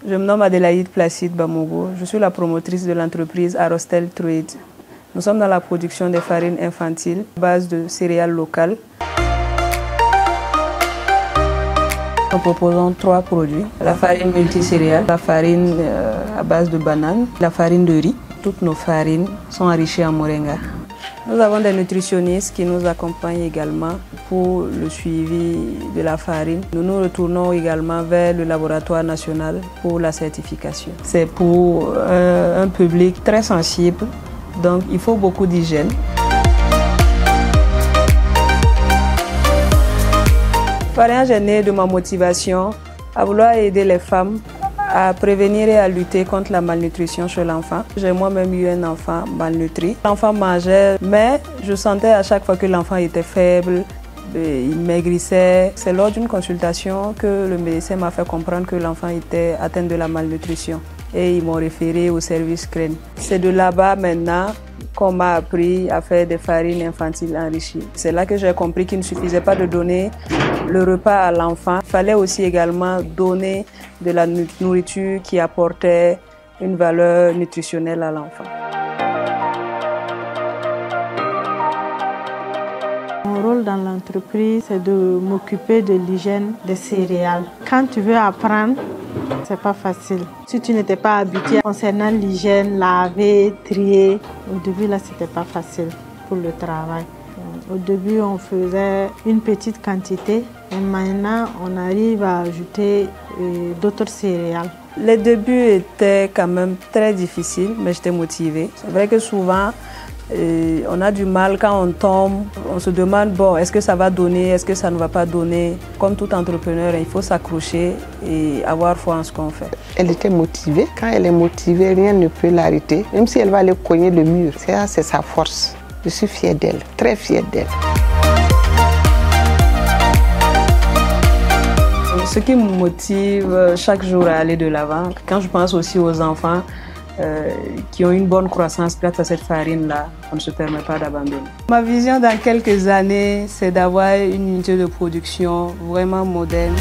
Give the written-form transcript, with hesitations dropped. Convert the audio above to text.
Je me nomme Adélaïde Placide Bamogo. Je suis la promotrice de l'entreprise Arostel Trade. Nous sommes dans la production des farines infantiles à base de céréales locales. Nous proposons 3 produits. La farine multicéréale, la farine à base de banane, la farine de riz. Toutes nos farines sont enrichies en moringa. Nous avons des nutritionnistes qui nous accompagnent également pour le suivi de la farine. Nous nous retournons également vers le laboratoire national pour la certification. C'est pour un public très sensible, donc il faut beaucoup d'hygiène. Farine est née de ma motivation à vouloir aider les femmes à prévenir et à lutter contre la malnutrition chez l'enfant. J'ai moi-même eu un enfant malnutri. L'enfant mangeait, mais je sentais à chaque fois que l'enfant était faible, il maigrissait. C'est lors d'une consultation que le médecin m'a fait comprendre que l'enfant était atteint de la malnutrition. Et ils m'ont référé au service CREN. C'est de là-bas maintenant qu'on m'a appris à faire des farines infantiles enrichies. C'est là que j'ai compris qu'il ne suffisait pas de donner le repas à l'enfant. Il fallait aussi également donner de la nourriture qui apportait une valeur nutritionnelle à l'enfant. Mon rôle dans l'entreprise, c'est de m'occuper de l'hygiène des céréales. Quand tu veux apprendre, c'est pas facile. Si tu n'étais pas habitué concernant l'hygiène, laver, trier, au début là, c'était pas facile pour le travail. Au début, on faisait une petite quantité et maintenant, on arrive à ajouter d'autres céréales. Les débuts étaient quand même très difficiles, mais j'étais motivée. C'est vrai que souvent, on a du mal quand on tombe, on se demande bon, est-ce que ça va donner, est-ce que ça ne va pas donner. Comme tout entrepreneur, il faut s'accrocher et avoir foi en ce qu'on fait. Elle était motivée. Quand elle est motivée, rien ne peut l'arrêter. Même si elle va aller cogner le mur, c'est sa force. Je suis fière d'elle, très fière d'elle. Ce qui me motive chaque jour à aller de l'avant, quand je pense aussi aux enfants qui ont une bonne croissance grâce à cette farine-là, on ne se permet pas d'abandonner. Ma vision dans quelques années, c'est d'avoir une unité de production vraiment moderne.